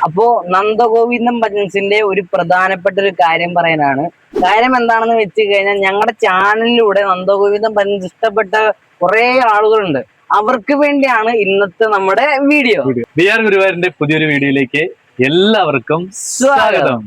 അപ്പോ നന്ദഗോവിന്ദം ഭജൻസിന്റെ ഒരു പ്രധാനപ്പെട്ട ഒരു കാര്യം പറയാനാണ്. കാര്യം എന്താണെന്ന് വെച്ച് കഴിഞ്ഞാൽ ഞങ്ങളുടെ ചാനലിലൂടെ നന്ദഗോവിന്ദം ഭജൻസ് ഇഷ്ടപ്പെട്ട കുറെ ആളുകളുണ്ട്. അവർക്ക് വേണ്ടിയാണ് ഇന്നത്തെ നമ്മുടെ വീഡിയോ. ഗുരുവായൂരിന്റെ പുതിയൊരു വീഡിയോയിലേക്ക് എല്ലാവർക്കും സ്വാഗതം.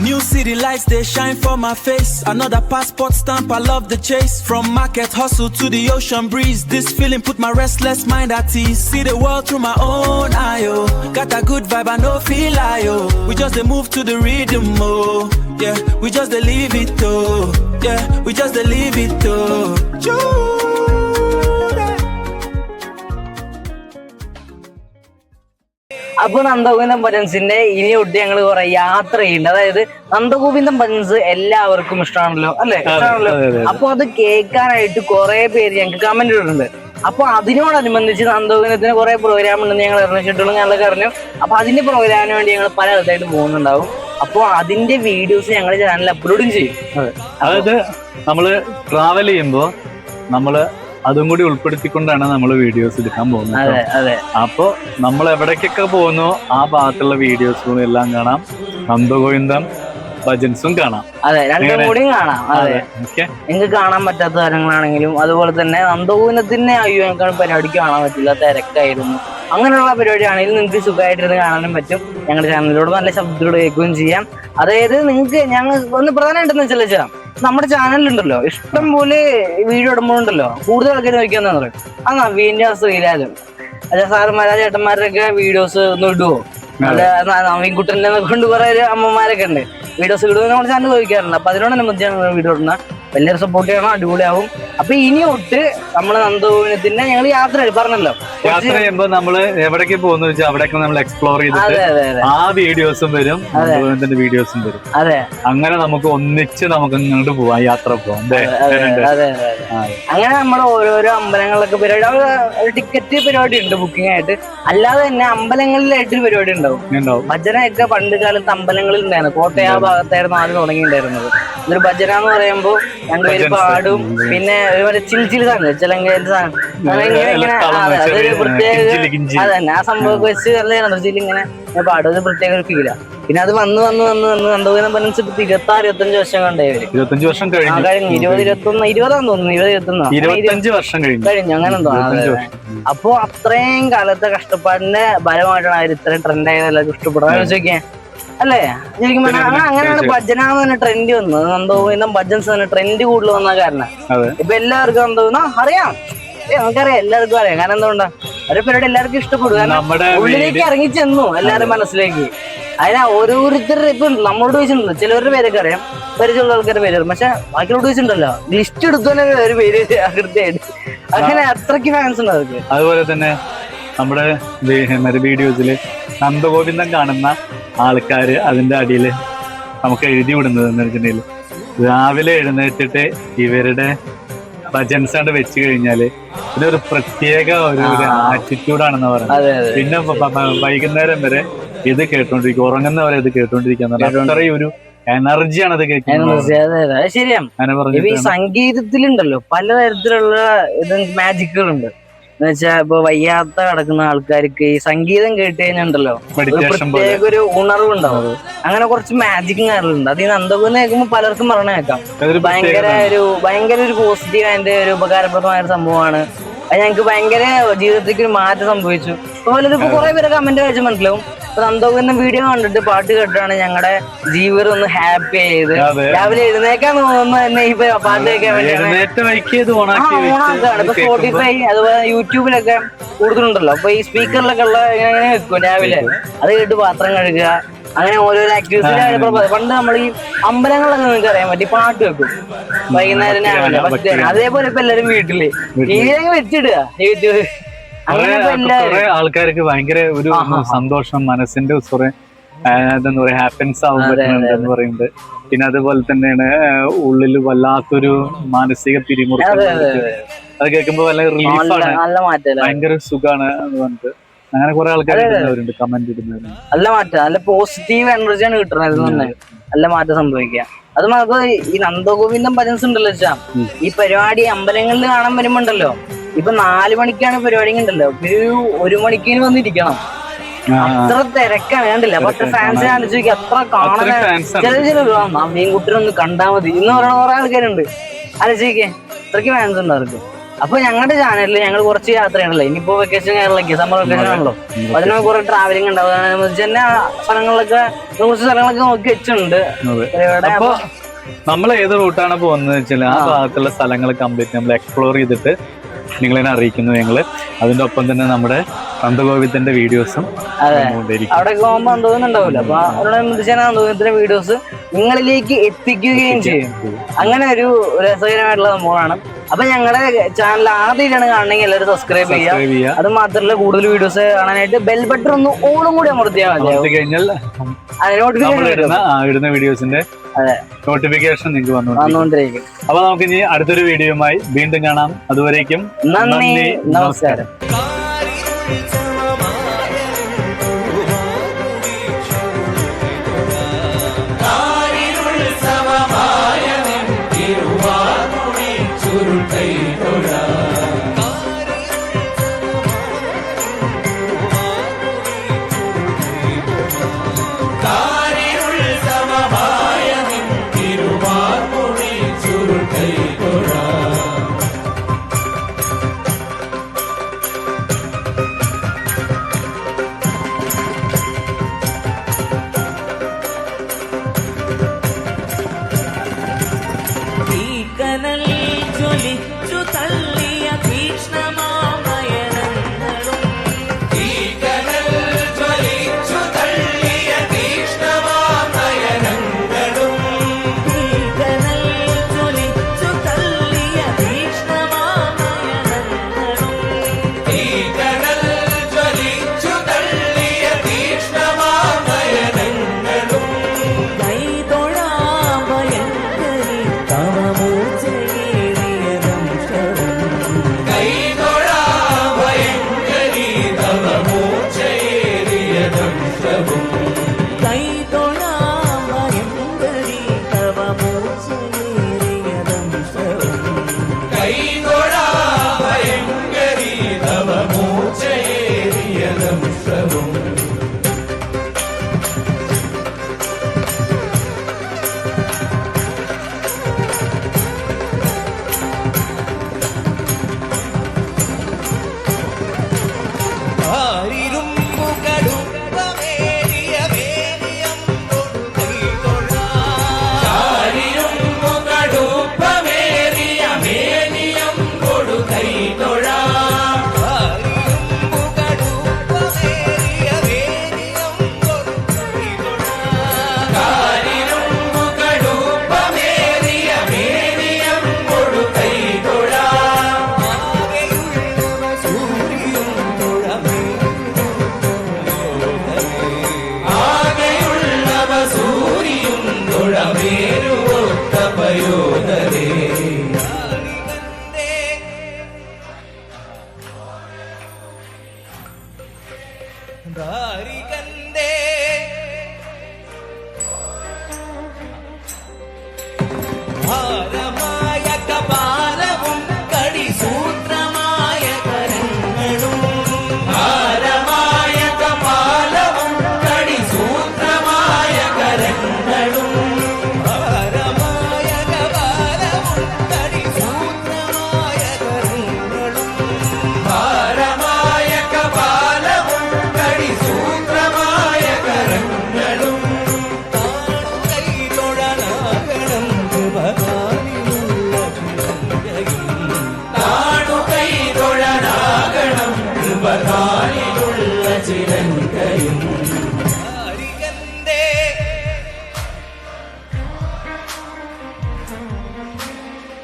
New city lights, they shine for my face. Another passport stamp, I love the chase. From market hustle to the ocean breeze, this feeling put my restless mind at ease. See the world through my own eye, oh. Got a good vibe, I no feel lie, oh. We just they move to the rhythm, oh. Yeah, we just they leave it, oh. Yeah, we just they leave it, oh. അപ്പൊ നന്ദഗോവിന്ദം ഭജൻസിന്റെ ഇനി തൊട്ട് ഞങ്ങൾ കുറെ യാത്ര ചെയ്യുന്നുണ്ട്. അതായത് നന്ദഗോവിന്ദം ഭജൻസ് എല്ലാവർക്കും ഇഷ്ടമാണല്ലോ, അല്ലെ? ഇഷ്ടമാണല്ലോ. അപ്പൊ അത് കേൾക്കാനായിട്ട് കുറെ പേര് ഞങ്ങൾക്ക് കമന്റ് ഇട്ടിട്ടുണ്ട്. അപ്പൊ അതിനോടനുബന്ധിച്ച് നന്ദഗോവിന്ദത്തിന് കുറെ പ്രോഗ്രാം ഉണ്ടെന്ന് ഞങ്ങൾ അറിഞ്ഞിട്ടുള്ളൂ, ഞങ്ങളൊക്കെ അറിഞ്ഞു. അപ്പൊ അതിന്റെ പ്രോഗ്രാമിന് വേണ്ടി ഞങ്ങൾ പല സ്ഥലത്തായിട്ട് പോകുന്നുണ്ടാവും. അപ്പൊ അതിന്റെ വീഡിയോസ് ഞങ്ങളുടെ ചാനലിൽ അപ്ലോഡും ചെയ്യും. അതായത് നമ്മള് ട്രാവൽ ചെയ്യുമ്പോ നമ്മള് അതും കൂടി ഉൾപ്പെടുത്തിക്കൊണ്ടാണ് നമ്മൾ വീഡിയോസ് എടുക്കാൻ പോകുന്നത്. അപ്പൊ നമ്മൾ എവിടേക്കൊക്കെ പോകുന്നു ആ ഭാഗത്തുള്ള വീഡിയോസും എല്ലാം കാണാം, നന്ദഗോവിന്ദം ഭജൻസും കാണാം. അതെ, രണ്ടും കൂടിയും കാണാം. അതെ, നിങ്ങൾക്ക് കാണാൻ പറ്റാത്ത കാര്യങ്ങളാണെങ്കിലും അതുപോലെ തന്നെ നന്ദഗോവിന്ദത്തിന് അയ്യോ ഞങ്ങൾക്ക് പരിപാടിക്ക് കാണാൻ പറ്റില്ല, തിരക്കായിരുന്നു, അങ്ങനെയുള്ള പരിപാടിയാണെങ്കിലും നിങ്ങൾക്ക് സുഖമായിട്ടിരുന്ന് കാണാനും പറ്റും. ഞങ്ങളുടെ ചാനലിലൂടെ നല്ല ശബ്ദത്തോടെ കേൾക്കുകയും ചെയ്യാം. അതായത് നിങ്ങൾക്ക് ഞങ്ങൾ ഒന്ന് പ്രധാനമായിട്ടെന്ന് വെച്ചാൽ നമ്മുടെ ചാനലിലുണ്ടല്ലോ ഇഷ്ടം പോലെ വീഡിയോ ഇടുമ്പോഴുണ്ടല്ലോ കൂടുതൽ ആൾക്കാർ നോക്കിയാന്ന് പറയും ആ നവീന്റെ ശ്രീലാലും അല്ല സാറന്മാരാ ചേട്ടന്മാരുടെയൊക്കെ വീഡിയോസ് ഒന്ന് ഇടുവോ, അല്ല നവീൻകുട്ടനെ കൊണ്ട് കുറെ അമ്മമാരൊക്കെ ഉണ്ട് വീഡിയോസ് ഇടുന്നത് നമ്മുടെ ചാനൽ ചോദിക്കാറുണ്ട്. അപ്പൊ അതിനോടനുബന്ധിച്ചാണ് വീഡിയോ ഇടുന്ന. വലിയൊരു സപ്പോർട്ട് ചെയ്യണം, അടിപൊളിയാവും. അപ്പൊ ഇനി തൊട്ട് നമ്മള് നന്ദഗോവിന്ദത്തിന്റെ ഞങ്ങൾ യാത്ര പറഞ്ഞല്ലോ, യാത്ര ചെയ്യുമ്പോ നമ്മള് എവിടേക്ക് പോകുന്ന വെച്ചാൽ അവിടേക്ക് നമ്മൾ എക്സ്പ്ലോർ ചെയ്തിട്ട് ആ വീഡിയോസും വരും, നന്ദഗോവിന്ദന്റെ വീഡിയോസും വരും. അതെ, അങ്ങനെ നമുക്ക് ഒന്നിച്ച് നമുക്ക് ഇങ്ങോട്ട് പോവാം, യാത്ര പോവാം. അതെ, അങ്ങനെ നമ്മൾ ഓരോരോ അമ്പലങ്ങളിലൊക്കെ പരിപാടി, ടിക്കറ്റ് പരിപാടി ഉണ്ട് ബുക്കിംഗ് ആയിട്ട്. അല്ലാതെ തന്നെ അമ്പലങ്ങളിലായിട്ടൊരു പരിപാടി ഉണ്ടാവും. ഭജനയൊക്കെ പണ്ട് കാലത്ത് അമ്പലങ്ങളിൽ ഉണ്ടായിരുന്നു. കോട്ടയ ഭാഗത്തായിരുന്നു ആദ്യം തുടങ്ങിയിട്ടുണ്ടായിരുന്നത്. ഇതൊരു ഭജന എന്ന് പറയുമ്പോ രണ്ടുപേര് പാടും, പിന്നെ ഒരുപാട് ചിൽ സാധനം ചിലങ്കേന്റെ സാധനം അതൊരു പ്രത്യേക അതന്നെ ആ സംഭവമൊക്കെ വെച്ച് നല്ല എനർജിയിൽ ഇങ്ങനെ പാടും. ഒരു പ്രത്യേക ഒരു ഫീലാ. പിന്നെ അത് വന്ന് നന്ദഗോവിന്ദം ഭജൻസ് 26-25 വർഷം കണ്ടേവര്. 25 വർഷം കഴിഞ്ഞു. 20-21 തോന്നുന്നു, 20-25 വർഷം കഴിഞ്ഞു, അങ്ങനെ തോന്നുന്നു. അപ്പൊ അത്രയും കാലത്തെ കഷ്ടപ്പാടിന്റെ ഫലമായിട്ടാണ് അവർ ഇത്രയും ട്രെൻഡ് ആയത്. എല്ലാവർക്കും ഇഷ്ടപ്പെടാൻ ചോദിക്കാൻ അല്ലേ? ശരിക്കും അങ്ങനെയാണ് ഭജന എന്ന് തന്നെ ട്രെൻഡ് വന്നത്. നന്ദഗോവിന്ദം ഭജൻസ് തന്നെ ട്രെൻഡ് കൂടുതൽ വന്ന കാരണം ഇപ്പൊ എല്ലാവർക്കും നന്ദഗോവിന്ദം അറിയാം, നമുക്കറിയാം, എല്ലാവർക്കും അറിയാം. കാരണം എന്തുകൊണ്ടാ ഒരു പരിപാടി എല്ലാവർക്കും ഇഷ്ടപ്പെടും. കാരണം ഉള്ളിലേക്ക് ഇറങ്ങി ചെന്നു എല്ലാവരും മനസ്സിലേക്ക്. അതിനാ ഓരോരുത്തരുടെ ഇപ്പൊ നമ്മളോട് ചോദിച്ചിട്ടുണ്ടല്ലോ, ചിലവരുടെ പേരൊക്കെ അറിയാം, പരിചയമുള്ള ആൾക്കാരുടെ പേര്, പക്ഷെ ബാക്കിയോട് ചോദിച്ചിട്ടുണ്ടല്ലോ ലിസ്റ്റ് എടുത്തോലെ ഒരു പേര് കൃത്യമായിട്ട്. അങ്ങനെ അത്രയ്ക്ക് ഫാൻസ് ഉണ്ട് അവർക്ക്. അതുപോലെ തന്നെ നമ്മുടെ വീഡിയോസില് നന്ദഗോവിന്ദം കാണുന്ന ആൾക്കാര് അതിന്റെ അടിയില് നമുക്ക് എഴുതി വിടുന്നത് എന്ന് വെച്ചിട്ടുണ്ടെങ്കിൽ രാവിലെ എഴുന്നേറ്റിട്ട് ഇവരുടെ ഭജൻസ് ആണ് വെച്ച് കഴിഞ്ഞാല് ഇതൊരു പ്രത്യേക ഒരു ആറ്റിറ്റ്യൂഡാണെന്ന് പറയുന്നത്. പിന്നെ വൈകുന്നേരം വരെ ഇത് കേട്ടോണ്ടിരിക്കും, ഉറങ്ങുന്ന വരെ ഇത് കേട്ടോണ്ടിരിക്കുക. അത്രയും ഒരു എനർജിയാണ് അത് കേൾക്കുന്നത്. ശരിയാണ്. ഈ സംഗീതത്തിലുണ്ടല്ലോ പലതരത്തിലുള്ള മാജിക്കുകളുണ്ട്. എന്നുവെച്ചാ ഇപ്പൊ വയ്യാത്ത കിടക്കുന്ന ആൾക്കാർക്ക് ഈ സംഗീതം കേട്ട് കഴിഞ്ഞുണ്ടല്ലോ പ്രത്യേക ഒരു ഉണർവുണ്ടാവും. അങ്ങനെ കുറച്ച് മാജിക്കും കാര്യങ്ങളുണ്ട്. അത് ഈ നന്ദഗോവിന്ദം കേൾക്കുമ്പോ പലർക്കും പറഞ്ഞു കേൾക്കാം ഭയങ്കര ഒരു പോസിറ്റീവ് അതിന്റെ ഒരു ഉപകാരപ്രദമായ ഒരു സംഭവമാണ്. അത് ഞങ്ങൾക്ക് ഭയങ്കര ജീവിതത്തിലേക്ക് ഒരു മാറ്റം സംഭവിച്ചു. അതുപോലെ ഇപ്പൊ കുറെ പേര് കമന്റ് കഴിച്ച് മനസ്സിലാവും. നന്ദഗോവിന്ദം വീഡിയോ കണ്ടിട്ട് പാട്ട് കേട്ടാണ് ഞങ്ങളുടെ ജീവിതം ഒന്ന് ഹാപ്പി ആയത്. രാവിലെ എഴുന്നേക്കാൻ തോന്നുന്നു തന്നെ ഈ പാട്ട് കേൾക്കാൻ വേണ്ടിയാണ്. ഓണാക്കാണ് ഇപ്പൊ സ്പോട്ടിഫൈ അതുപോലെ യൂട്യൂബിലൊക്കെ കൂടുതലുണ്ടല്ലോ. അപ്പൊ ഈ സ്പീക്കറിലൊക്കെ ഉള്ള ഇങ്ങനെ വെക്കും രാവിലെ, അത് കേട്ട് പാത്രം കഴുകുക, അങ്ങനെ ഓരോരോ ആക്ടിവിറ്റീസ്. പണ്ട് നമ്മൾ ഈ അമ്പലങ്ങളിലൊക്കെ നിങ്ങൾക്ക് അറിയാൻ പറ്റി പാട്ട് വെക്കും വൈകുന്നേരം രാവിലെ. അതേപോലെ ഇപ്പൊ എല്ലാരും വീട്ടില് ടിവിയിലൊക്കെ വെച്ചിടുക യൂട്യൂബ്. കുറെ ആൾക്കാർക്ക് ഭയങ്കര ഒരു സന്തോഷം, മനസ്സിന്റെ കുറെ എന്താ പറയാ ഹാപ്പിനെസ് ആവാൻ പറ്റുന്നുണ്ടെന്ന് പറയുന്നത്. പിന്നെ അതുപോലെ തന്നെയാണ് ഉള്ളിൽ വല്ലാത്തൊരു മാനസിക പിരിമുറുക്കം. അത് കേൾക്കുമ്പോ വല്ല റിലീഫാണ്, ഭയങ്കര സുഖാണ് എന്ന് പറഞ്ഞിട്ട് അങ്ങനെ കുറെ ആൾക്കാർ ഇടുന്നവരുണ്ട്, കമന്റ് ഇടുന്നവരുണ്ട്. നല്ല മാറ്റം, നല്ല പോസിറ്റീവ് എനർജിയാണ് കിട്ടുന്നത് തന്നെ. നല്ല മാറ്റം സംഭവിക്കുക. അത് നമുക്ക് ഈ നന്ദഗോവിന്ദം ഭജൻസ് ഉണ്ടല്ലോ വെച്ചാ ഈ പരിപാടി അമ്പലങ്ങളിൽ കാണാൻ വരുമ്പോണ്ടല്ലോ ഇപ്പൊ 4 മണിക്കാണ് പരിപാടി ഉണ്ടല്ലോ, ഒരു 1 മണിക്കിന് വന്നിരിക്കണം. അത്ര തിരക്കാണ്, കണ്ടില്ല? അപ്പൊ അത്ര ഫാൻസ് ആലോചിക്കുക, അത്ര കാണാൻ. ചില മീൻകുട്ടിനൊന്ന് കണ്ടാ മതി എന്ന് പറയുന്ന കുറെ ആൾക്കാരുണ്ട്. ആലോചിക്കേ, അത്രയ്ക്ക് ഫാൻസ് ഉണ്ട് അവർക്ക്. അപ്പൊ ഞങ്ങളുടെ ചാനലിൽ ഞങ്ങൾ കുറച്ച് യാത്രയാണല്ലോ, ഇനിയിപ്പോ വെക്കേഷൻ കേരളക്ക് സമ്മർ വെക്കേഷൻ ആണല്ലോ, അതിന് കുറെ ട്രാവലിംഗ് ഉണ്ടാവും. തന്നെ സ്ഥലങ്ങളിലൊക്കെ കുറച്ച് സ്ഥലങ്ങളൊക്കെ നോക്കി വെച്ചിട്ടുണ്ട്. അപ്പൊ നമ്മൾ ഏത് റൂട്ടാണ് പോകുന്നത് വെച്ചാൽ ആ ഭാഗത്തുള്ള സ്ഥലങ്ങൾ കംപ്ലീറ്റ് നമ്മൾ എക്സ്പ്ലോർ ചെയ്തിട്ട് നിങ്ങളെ അറിയിക്കുന്നു ഞങ്ങള്. അതിന്റെ ഒപ്പം തന്നെ നമ്മുടെ നന്ദഗോവിന്ദന്റെ വീഡിയോസും അവിടെ പോകുമ്പോ അന്തോന്നുണ്ടാവില്ല. അപ്പൊ അവരുടെ നന്ദഗോവിന്ദന്റെ വീഡിയോസ് നിങ്ങളിലേക്ക് എത്തിക്കുകയും ചെയ്യും. അങ്ങനെ ഒരു രസകരമായിട്ടുള്ള സംഭവമാണ്. അപ്പൊ ഞങ്ങളുടെ ചാനൽ ആദ്യമായിട്ടാണ് കാണണമെങ്കിൽ എല്ലാവരും സബ്സ്ക്രൈബ് ചെയ്യുക. അത് മാത്രമല്ല, കൂടുതൽ വീഡിയോസ് കാണാനായിട്ട് ബെൽ ബട്ടൺ ഒന്ന് ഓളും കൂടി അമർത്തിയാൽ മതി. കഴിഞ്ഞാൽ ഇടുന്ന വീഡിയോസിന്റെ നോട്ടിഫിക്കേഷൻ നിങ്ങൾക്ക് വന്നുകൊണ്ടിരിക്കും. അപ്പൊ നമുക്ക് ഇനി അടുത്തൊരു വീഡിയോയുമായി വീണ്ടും കാണാം. അതുവരേക്കും നന്ദി, നമസ്കാരം.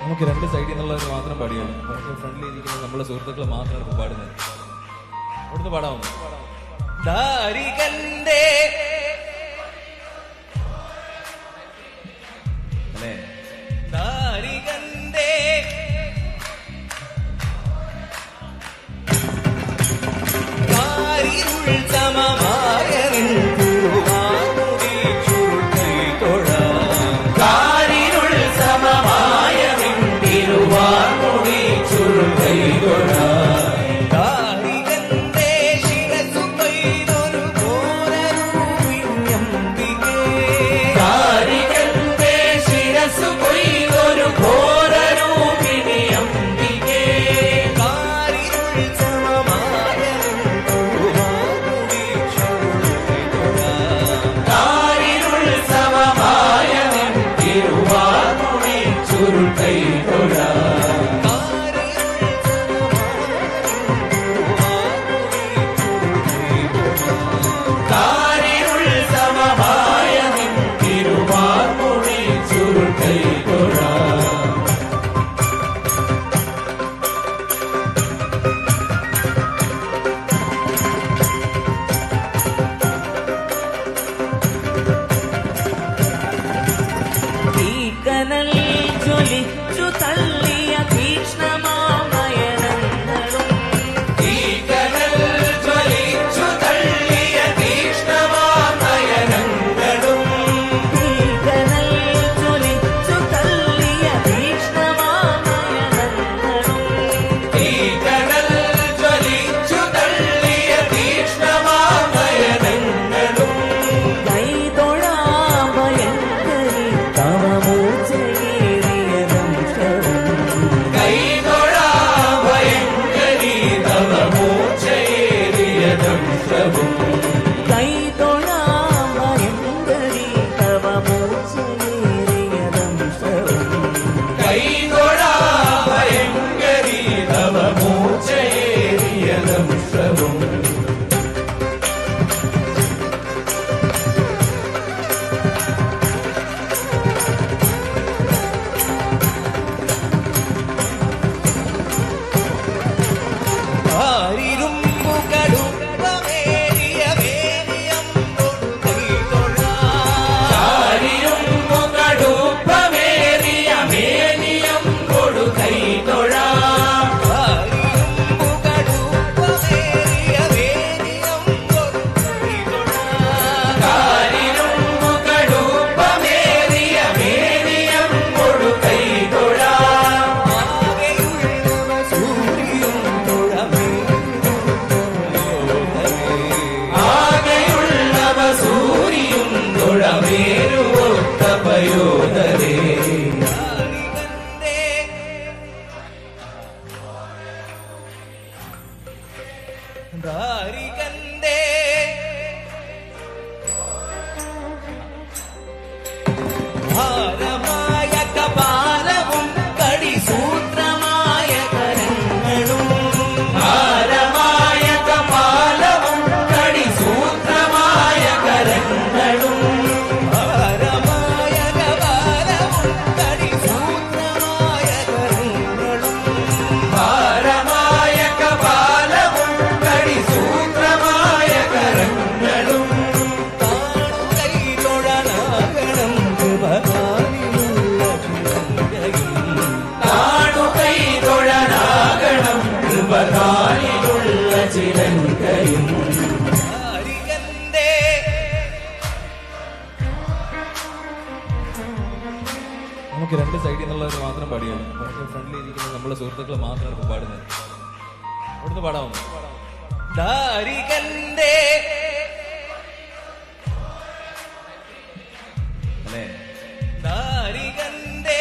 നമുക്ക് രണ്ട് സൈഡിൽ നിന്നുള്ളവർ മാത്രം പാടിയാണ്. നമുക്ക് ഫ്രണ്ടിലിരിക്കുന്ന നമ്മളെ സുഹൃത്തുക്കൾ മാത്രമാണ് പാടുന്നത്. അവിടുന്ന് പാടാമോ? അല്ലേ? ചുരുൾ കൈ തൊഴ സൂത്രവും ഭാരമായ കപാലവും കടിസൂത്രമായ കരങ്ങളും ഭാരമായ കപാലവും കടിസൂത്രമായ കരങ്ങളും ഭാരമായ കപാലവും കടിസൂത്രമായ കരങ്ങളും ഭാരമായ കപാലവും കടിസൂത്രമായ കരങ്ങളും ാകണം കൃപകാലിലുള്ള ചിലങ്കയും നമുക്ക് രണ്ട് സൈഡിൽ നിന്നുള്ളവർ മാത്രം പാടിയാണ്. നമുക്ക് ഫ്രണ്ടിൽ ഇരിക്കുന്ന നമ്മളെ സുഹൃത്തുക്കൾ മാത്രമാണ് പാടുന്നത്. അവിടുന്ന് പാടാമോ? ദാരികന്റെ അല്ലേ? ദാരികന്റെ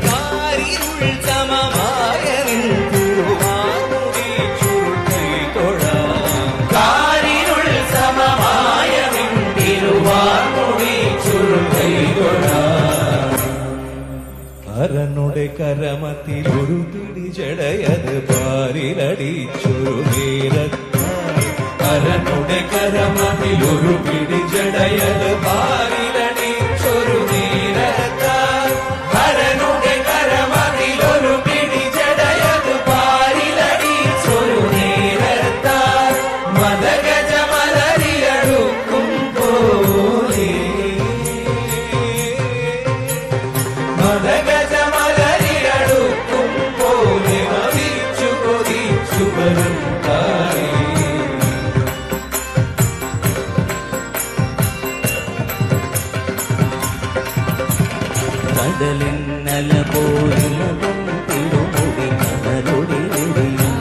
കാരിരുൾ സമമായ തിരുവാമുടി ചുരുട്ടി തൊഴാം കാരിരുൾ സമമായ തിരുവാമുടി ചുരുട്ടി തൊഴാം അരനുടെ കരമത്തിൽ ഒരു പിടി ജടയത് പാരിലടിച്ചൊരു നേരത്താൽ അരനുടെ കരമത്തിൽ ഒരു പിടി ജടയത് പാരിലടിച്ചൊരു നേരത്താൽ അരനുടെ കരമത്തിൽ ഒരു പിടി ജടയത് പാരിലടിച്ചൊരു നേരത്താൽ മദഗജ മലരിയടുക്കും പോലെ മദഗജ മലരിയടുക്കും പോലെ മതിച്ചു കൊതിച്ചു വരും താരേ കടലിന്നല പോലും തിരുമുടി കടലൊടിയും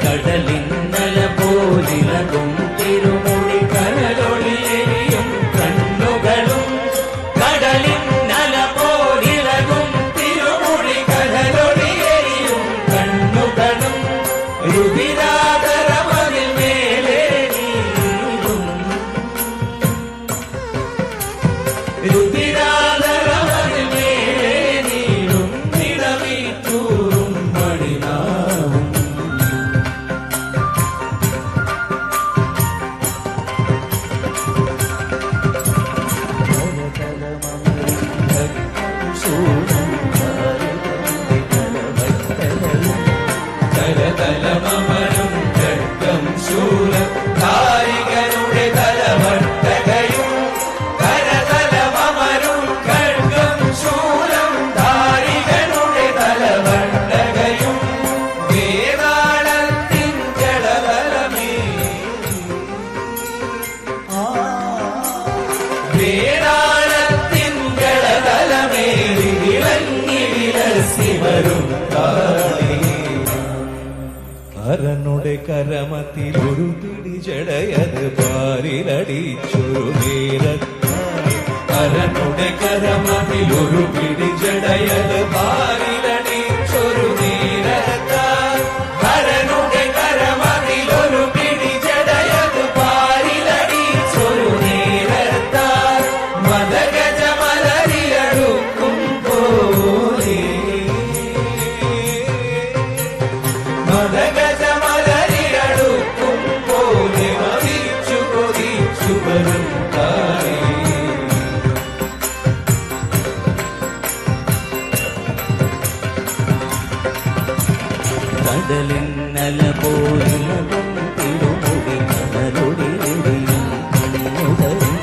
കടലിന്നല പോലിലകും തിരുമുടി കടലൊളിയും കണ്ണുകളും കടലിന്നല പോലിലകും തിരുമുടി കടലൊളിയും കണ്ണുകളും രുതിരാതരമതിൽ മേലെ നീളും രുതിരാതരമതിൽ മേലെ നീളും നിടവിത്തൂറും മണിനാവും തലതലമരും ഘട്ടം ശൂലം താരികനുടെ തലവട്ടകയും തലതലമരും ഘട്ടം ശൂലം താരികനുടെ തലവട്ടകയും വേതാളത്തിൻ ജടതലമേ വേതാളത്തിൻ ജടതലമേറി വിളങ്ങി വിലസി വരും താരേ അരനുടെ കരമത്തിൽ ഒരു പിടി ജടയത് പാരിലടിച്ചൊരു നേരത്താൽ അരനുടെ കരമത്തിൽ ഒരു പിടി ജടയത് പാരിലടിച്ചൊരു നേരത്താൽ അരനുടെ കരമത്തിൽ ഒരു പിടി ജടയത് പാരിലടിച്ചൊരു നേരത്താൽ മദഗജ മലരിയടുക്കും പോലെ കടലിന്നല പോലിളകും തിരുമുടി കടലൊടിയും കണ്ണുകളും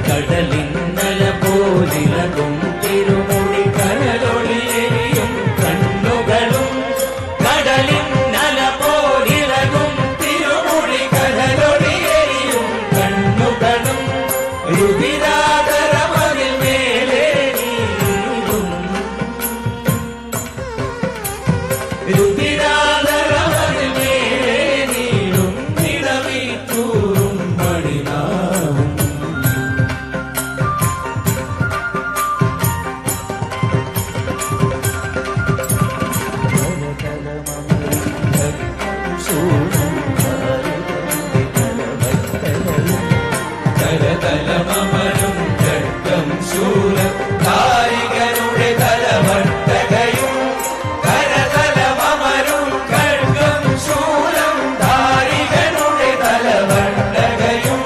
കടലിന്നല പോലിളകും തിരുമുടി കടലൊടിയും കണ്ണുകളും കടലിന്നല പോലിളകും തിരുമുടി കടലൊടിയും കണ്ണുകളും രുതിരാതരമതിൽ മേലെ നീളും രുതിരാതരമതിൽ മേലെ നീളും നിലവിത്തൂറും മണിനാവും തലതലമരും ഘട്ടം ശൂലം കാരികരുടെ തലവട്ടകയും കരതലമരും ഘട്ടം ശൂലം കാരികരുടെ തലവട്ടകയും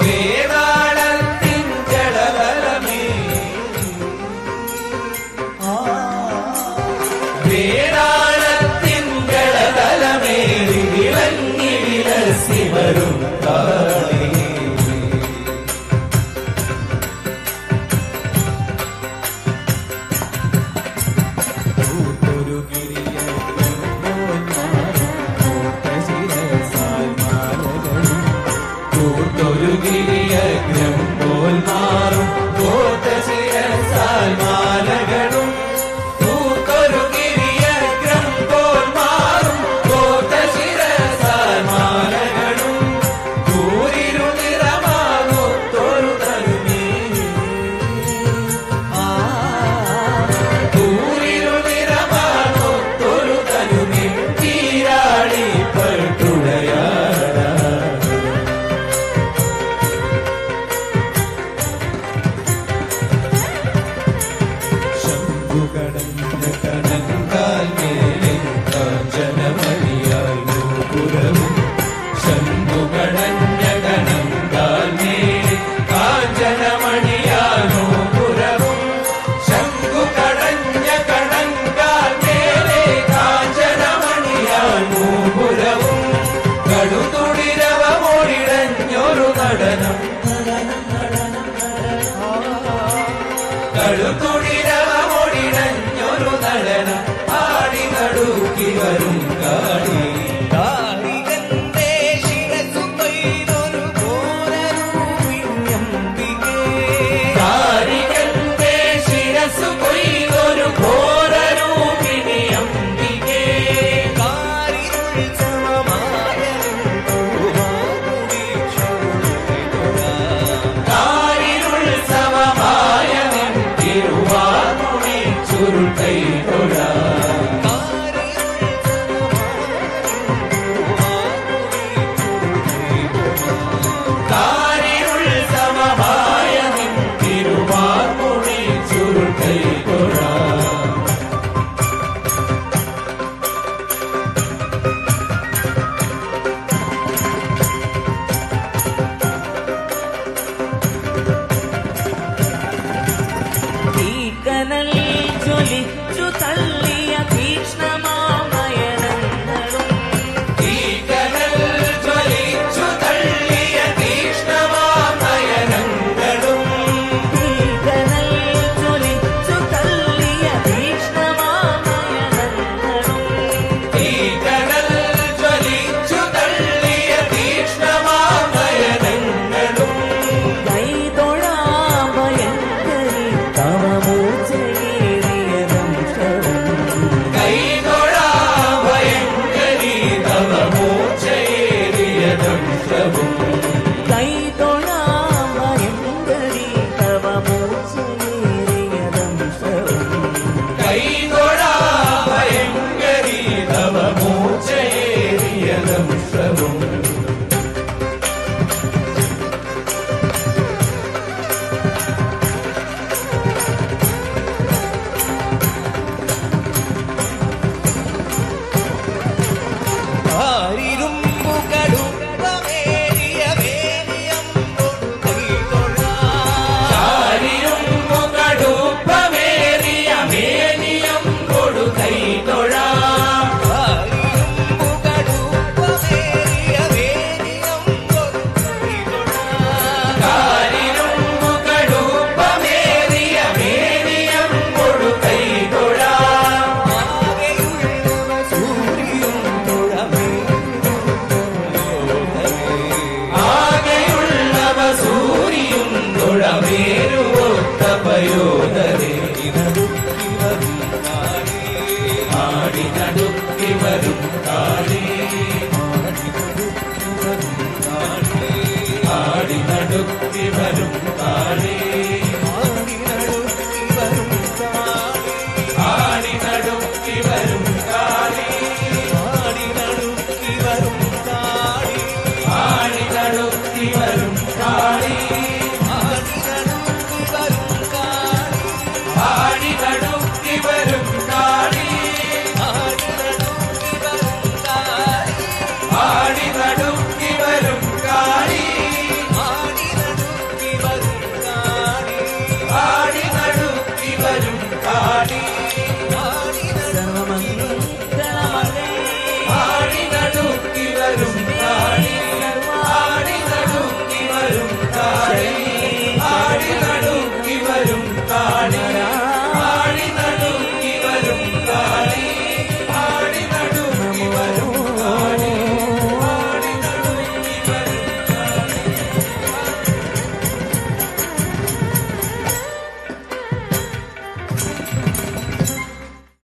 വേതാളത്തിൻ ജലതലമേ വേതാളത്തിൻ ജലതലമേറി വിളങ്ങി വിലസി വരും കാളി ും പോൽ മാറും മാലകളും തൂത്തൊരു ഗിരിയഗ്രം പോൽ മാറും മാലകളും കൂരിരു നിറമാകൊത്തൊരു തരുമേ കൂരിരു നിറമാകൊത്തൊരു തരുമേ തീരാളി പട്ടുടയാ കണങ്കാൽ മേലെ കാഞ്ചനമണിയാൽ നൂപുരവും ശംഭുകടഞ്ഞ കണങ്കാൽ മേലെ കാഞ്ചനമണിയാൽ നൂപുരവും ശംഭുകടഞ്ഞ കണങ്കാൽ മേലെ കാഞ്ചനമണിയാൽ നൂപുരവും കടുതുടിരവമൊഴിടഞ്ഞൊരു നടനം കടുതുടിരവമൊഴിടഞ്ഞൊരു നടനം ആടി നടുക്കി വരും കാടി കാളികന്റെ ശിരസു കൊയ്തൊരു ഘോരരൂപിണ്യംബികേ കാളികന്റെ ശിരസു കൊയ്തൊരു ഘോരരൂപിണ്യംബികേ കാരിരുൾ സമമായ കാരിരുൾ സമമായ തിരുവാർമുടി ചുരുട്ടൈ തൊഴ കാരിരുൾ സമമായ തിരുവാർമുടി ചുരുട്ടൈ തൊഴ കനൽ ജ്വലിച്ചു തള്ള നടുക്കി വരും കാളി ആടി നടുക്കി വരും കാളി ആടി നടുക്കി വരും